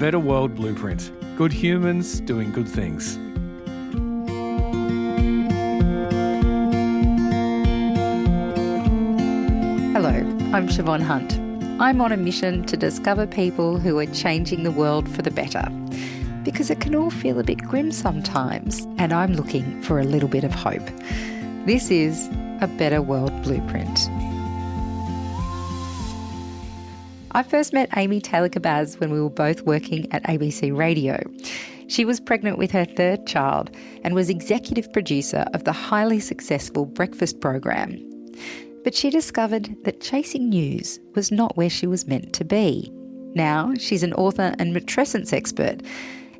Better World Blueprint. Good humans doing good things. Hello, I'm Siobhan Hunt. I'm on a mission to discover people who are changing the world for the better. Because it can all feel a bit grim sometimes, and I'm looking for a little bit of hope. This is A Better World Blueprint. I first met Amy Taylor-Kabbaz when we were both working at ABC Radio. She was pregnant with her third child and was executive producer of the highly successful breakfast program. But she discovered that chasing news was not where she was meant to be. Now she's an author and matrescence expert,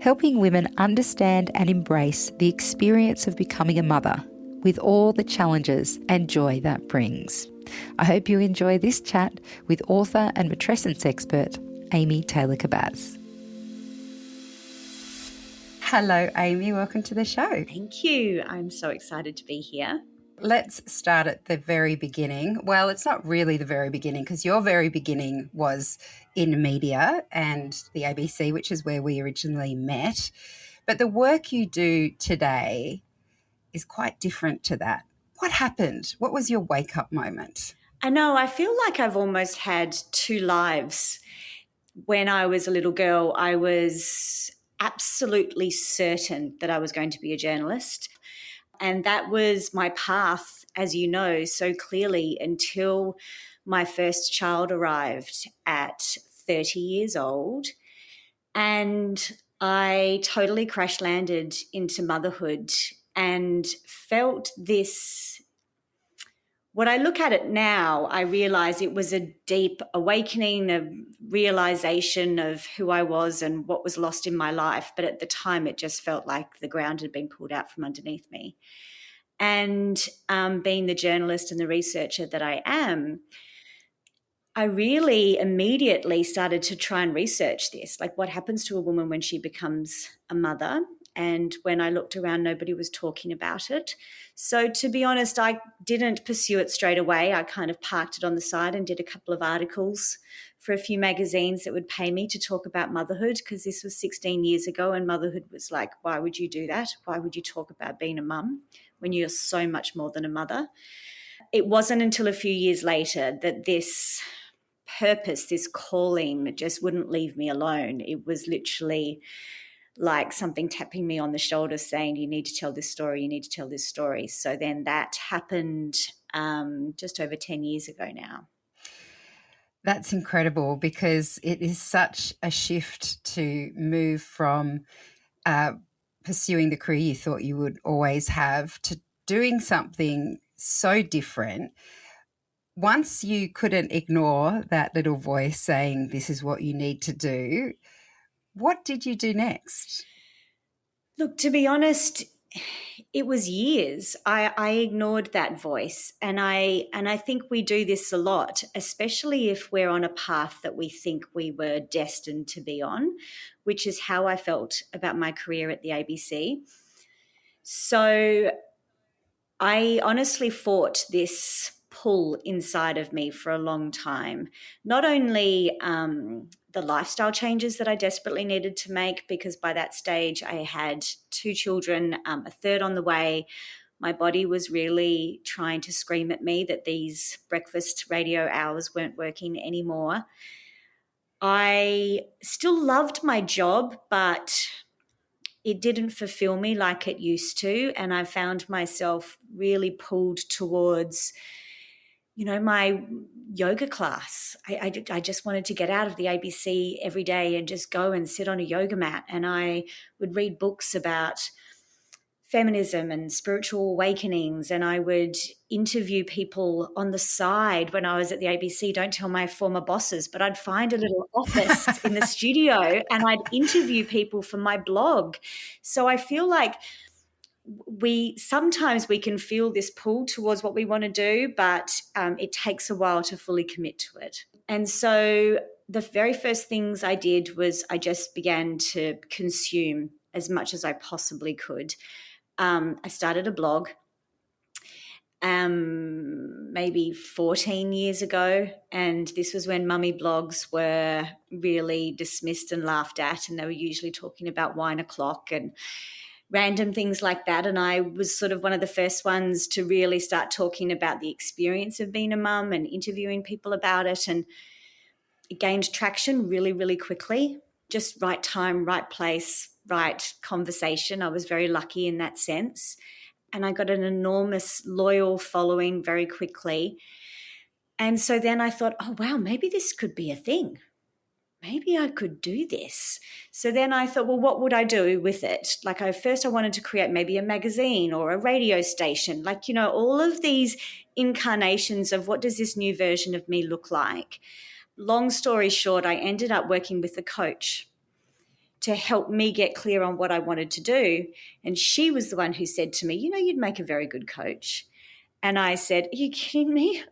helping women understand and embrace the experience of becoming a mother, with all the challenges and joy that brings. I hope you enjoy this chat with author and matrescence expert, Amy Taylor-Kabbaz. Hello, Amy. Welcome to the show. Thank you. I'm so excited to be here. Let's start at the very beginning. Well, it's not really the very beginning because your very beginning was in media and the ABC, which is where we originally met. But the work you do today is quite different to that. What happened? What was your wake-up moment? I know, I feel like I've almost had two lives. When I was a little girl, I was absolutely certain that I was going to be a journalist. And that was my path, as you know, so clearly until my first child arrived at 30 years old. And I totally crash landed into motherhood and felt this. When I look at it now, I realize it was a deep awakening, a realization of who I was and what was lost in my life. But at the time, it just felt like the ground had been pulled out from underneath me. And being the journalist and the researcher that I am, I really immediately started to try and research this, like what happens to a woman when she becomes a mother. And when I looked around, nobody was talking about it. So to be honest, I didn't pursue it straight away. I kind of parked it on the side and did a couple of articles for a few magazines that would pay me to talk about motherhood, because this was 16 years ago and motherhood was like, why would you do that? Why would you talk about being a mum when you're so much more than a mother? It wasn't until a few years later that this purpose, this calling just wouldn't leave me alone. It was literally like something tapping me on the shoulder saying, you need to tell this story, you need to tell this story. So then that happened just over 10 years ago now. That's incredible because it is such a shift to move from pursuing the career you thought you would always have to doing something so different. Once you couldn't ignore that little voice saying this is what you need to do, what did you do next? Look, to be honest, it was years. I ignored that voice, and I think we do this a lot, especially if we're on a path that we think we were destined to be on, which is how I felt about my career at the ABC. So I honestly fought this pull inside of me for a long time. Not only the lifestyle changes that I desperately needed to make, because by that stage I had two children, a third on the way. My body was really trying to scream at me that these breakfast radio hours weren't working anymore. I still loved my job, but it didn't fulfill me like it used to. And I found myself really pulled towards, my yoga class. I just wanted to get out of the ABC every day and just go and sit on a yoga mat. And I would read books about feminism and spiritual awakenings. And I would interview people on the side when I was at the ABC. Don't tell my former bosses, but I'd find a little office in the studio and I'd interview people for my blog. So I feel like sometimes we can feel this pull towards what we want to do, but it takes a while to fully commit to it. And so the very first things I did was I just began to consume as much as I possibly could. I started a blog maybe 14 years ago. And this was when mummy blogs were really dismissed and laughed at. And they were usually talking about wine o'clock and random things like that. And I was sort of one of the first ones to really start talking about the experience of being a mum and interviewing people about it. And it gained traction really, really quickly. Just right time, right place, right conversation. I was very lucky in that sense. And I got an enormous loyal following very quickly. And so then I thought, oh, wow, maybe this could be a thing. Maybe I could do this. So then I thought, well, what would I do with it? Like first I wanted to create maybe a magazine or a radio station, like, all of these incarnations of what does this new version of me look like? Long story short, I ended up working with a coach to help me get clear on what I wanted to do. And she was the one who said to me, you'd make a very good coach. And I said, are you kidding me?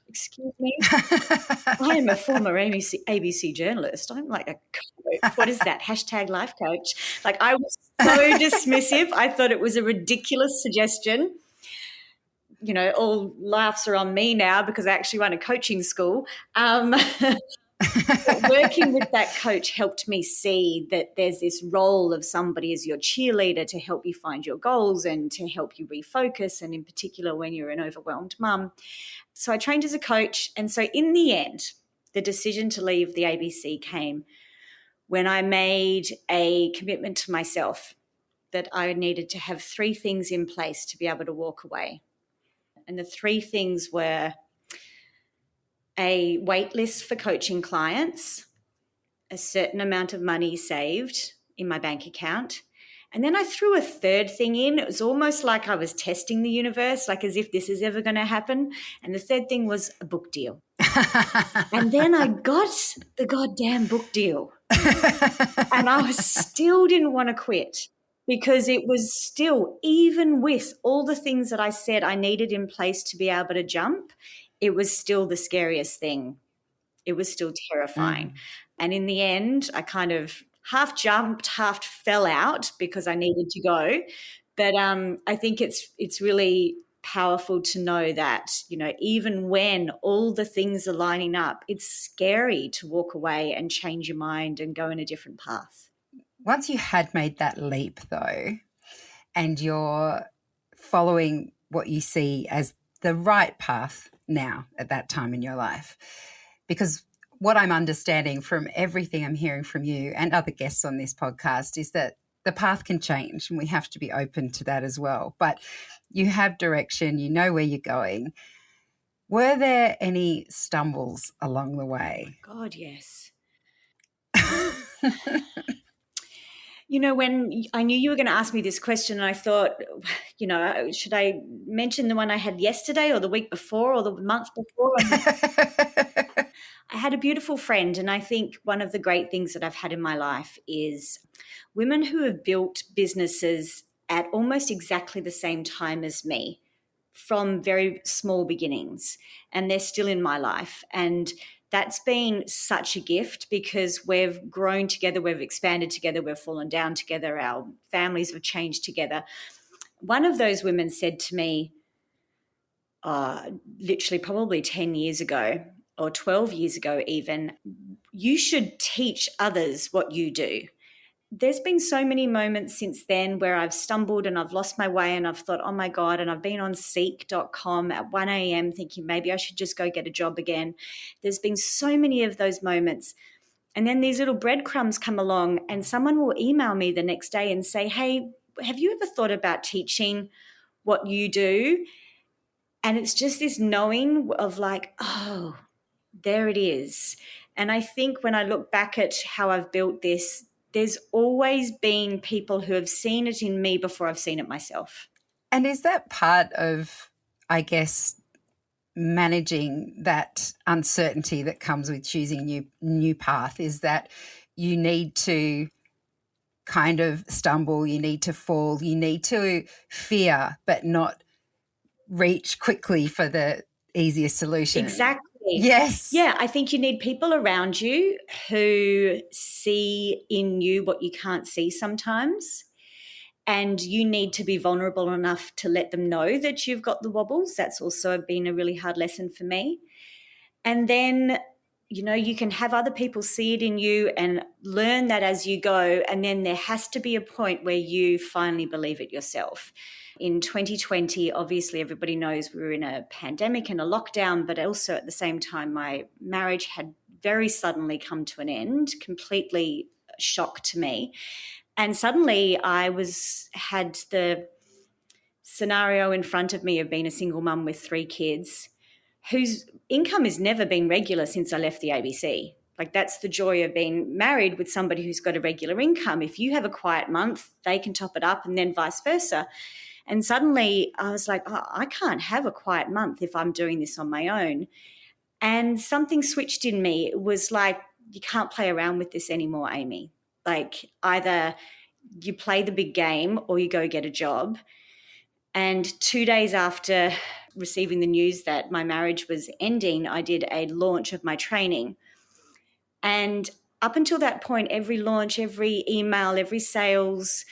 Excuse me. I am a former ABC journalist. I'm like a coach. What is that? #life coach. Like I was so dismissive. I thought it was a ridiculous suggestion. All laughs are on me now because I actually run a coaching school. But working with that coach helped me see that there's this role of somebody as your cheerleader to help you find your goals and to help you refocus, and in particular when you're an overwhelmed mum. So I trained as a coach. And so in the end, the decision to leave the ABC came when I made a commitment to myself that I needed to have 3 things in place to be able to walk away. And the 3 things were a wait list for coaching clients, a certain amount of money saved in my bank account. And then I threw a third thing in. It was almost like I was testing the universe, like as if this is ever going to happen. And the third thing was a book deal. And then I got the goddamn book deal. And I still didn't want to quit because it was still, even with all the things that I said I needed in place to be able to jump, it was still the scariest thing. It was still terrifying. And in the end, I kind of half jumped, half fell out because I needed to go. But I think it's really powerful to know that, even when all the things are lining up, it's scary to walk away and change your mind and go in a different path. Once you had made that leap, though, and you're following what you see as the right path now at that time in your life, because what I'm understanding from everything I'm hearing from you and other guests on this podcast is that the path can change and we have to be open to that as well. But you have direction, you know where you're going. Were there any stumbles along the way? God, yes. When I knew you were going to ask me this question, I thought, should I mention the one I had yesterday or the week before or the month before? I had a beautiful friend, and I think one of the great things that I've had in my life is women who have built businesses at almost exactly the same time as me from very small beginnings, and they're still in my life. And that's been such a gift because we've grown together, we've expanded together, we've fallen down together, our families have changed together. One of those women said to me, literally probably 10 years ago or 12 years ago even, you should teach others what you do. There's been so many moments since then where I've stumbled and I've lost my way and I've thought, oh my God, and I've been on seek.com at 1 a.m. thinking maybe I should just go get a job again. There's been so many of those moments. And then these little breadcrumbs come along and someone will email me the next day and say, hey, have you ever thought about teaching what you do? And it's just this knowing of like, oh, there it is. And I think when I look back at how I've built this, there's always been people who have seen it in me before I've seen it myself. And is that part of, I guess, managing that uncertainty that comes with choosing a new path, is that you need to kind of stumble, you need to fall, you need to fear but not reach quickly for the easiest solution. Exactly. Yes. Yeah, I think you need people around you who see in you what you can't see sometimes. And you need to be vulnerable enough to let them know that you've got the wobbles. That's also been a really hard lesson for me. And then, you can have other people see it in you and learn that as you go. And then there has to be a point where you finally believe it yourself. In 2020, obviously, everybody knows we were in a pandemic and a lockdown, but also at the same time, my marriage had very suddenly come to an end, completely shock to me. And suddenly I had the scenario in front of me of being a single mum with 3 kids whose income has never been regular since I left the ABC. Like, that's the joy of being married with somebody who's got a regular income. If you have a quiet month, they can top it up, and then vice versa. And suddenly I was like, oh, I can't have a quiet month if I'm doing this on my own. And something switched in me. It was like, you can't play around with this anymore, Amy. Like, either you play the big game or you go get a job. And 2 days after receiving the news that my marriage was ending, I did a launch of my training. And up until that point, every launch, every email, every sales,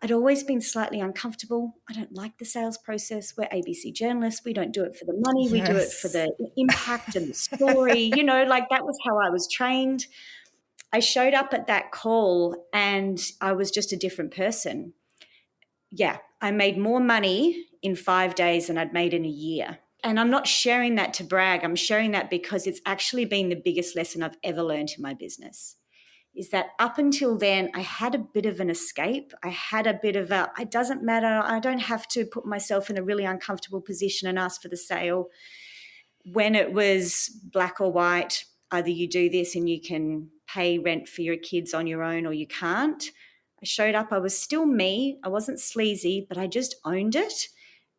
I'd always been slightly uncomfortable. I don't like the sales process. We're ABC journalists. We don't do it for the money. We do it for the impact and the story. Like, that was how I was trained. I showed up at that call and I was just a different person. Yeah, I made more money in 5 days than I'd made in a year. And I'm not sharing that to brag. I'm sharing that because it's actually been the biggest lesson I've ever learned in my business, is that up until then, I had a bit of an escape. I had a bit of it doesn't matter. I don't have to put myself in a really uncomfortable position and ask for the sale. When it was black or white, either you do this and you can pay rent for your kids on your own or you can't. I showed up. I was still me. I wasn't sleazy, but I just owned it.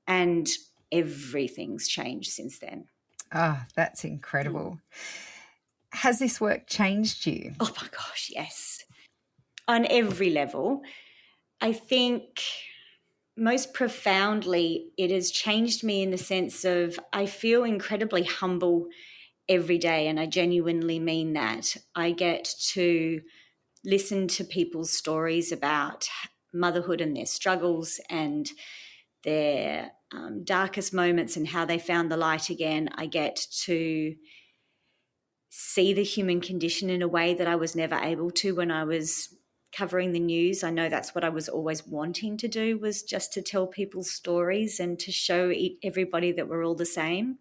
And everything's changed since then. Oh, that's incredible. Has this work changed you? Oh my gosh, yes. On every level. I think most profoundly, it has changed me in the sense of I feel incredibly humble every day, and I genuinely mean that. I get to listen to people's stories about motherhood and their struggles and their darkest moments and how they found the light again. I get to see the human condition in a way that I was never able to when I was covering the news. I know that's what I was always wanting to do, was just to tell people's stories and to show everybody that we're all the same.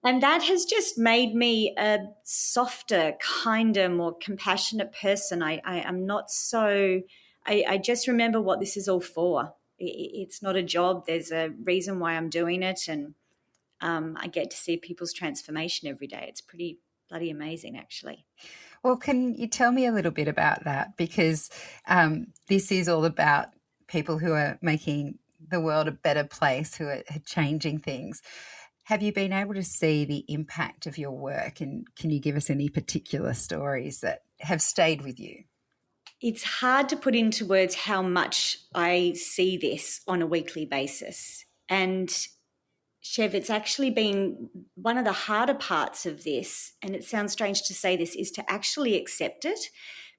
And that has just made me a softer, kinder, more compassionate person. I'm not so, I just remember what this is all for. It's not a job. There's a reason why I'm doing it. And I get to see people's transformation every day. It's pretty bloody amazing, actually. Well, can you tell me a little bit about that? Because this is all about people who are making the world a better place, who are changing things. Have you been able to see the impact of your work, and can you give us any particular stories that have stayed with you? It's hard to put into words how much I see this on a weekly basis. And Chev, it's actually been one of the harder parts of this, and it sounds strange to say this, is to actually accept it,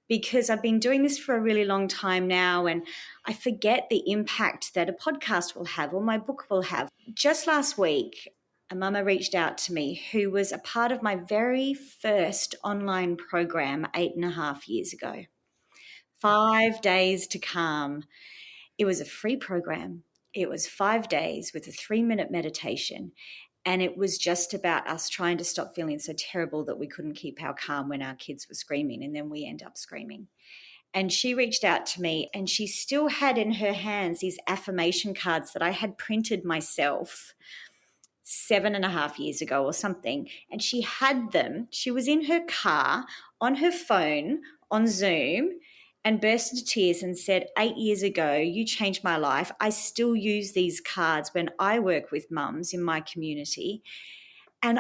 because I've been doing this for a really long time now and I forget the impact that a podcast will have or my book will have. Just last week, a mama reached out to me who was a part of my very first online program 8.5 years ago. 5 days to calm. It was a free program. It was 5 days with a 3-minute meditation. And it was just about us trying to stop feeling so terrible that we couldn't keep our calm when our kids were screaming, and then we end up screaming. And she reached out to me and she still had in her hands these affirmation cards that I had printed myself 7.5 years ago or something. And she had them. She was in her car, on her phone, on Zoom, and burst into tears and said, 8 years ago, you changed my life. I still use these cards when I work with mums in my community. And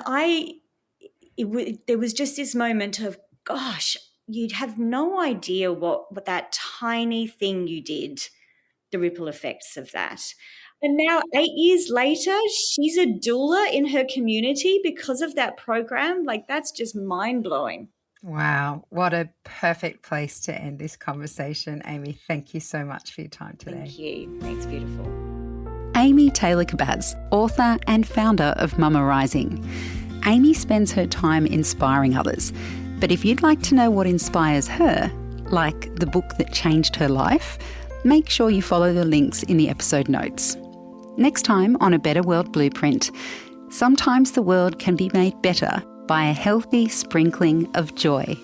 there was just this moment of, gosh, you'd have no idea what that tiny thing you did, the ripple effects of that. And now 8 years later, she's a doula in her community because of that program. Like, that's just mind-blowing. Wow, what a perfect place to end this conversation. Amy, thank you so much for your time today. Thank you. Thanks, beautiful. Amy Taylor-Kabbaz, author and founder of Mama Rising. Amy spends her time inspiring others. But if you'd like to know what inspires her, like the book that changed her life, make sure you follow the links in the episode notes. Next time on A Better World Blueprint, sometimes the world can be made better by a healthy sprinkling of joy.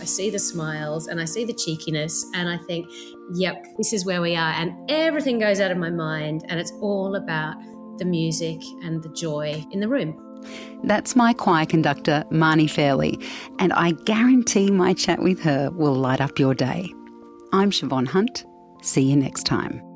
I see the smiles and I see the cheekiness and I think, yep, this is where we are. And everything goes out of my mind and it's all about the music and the joy in the room. That's my choir conductor, Marnie Fairley, and I guarantee my chat with her will light up your day. I'm Siobhan Hunt. See you next time.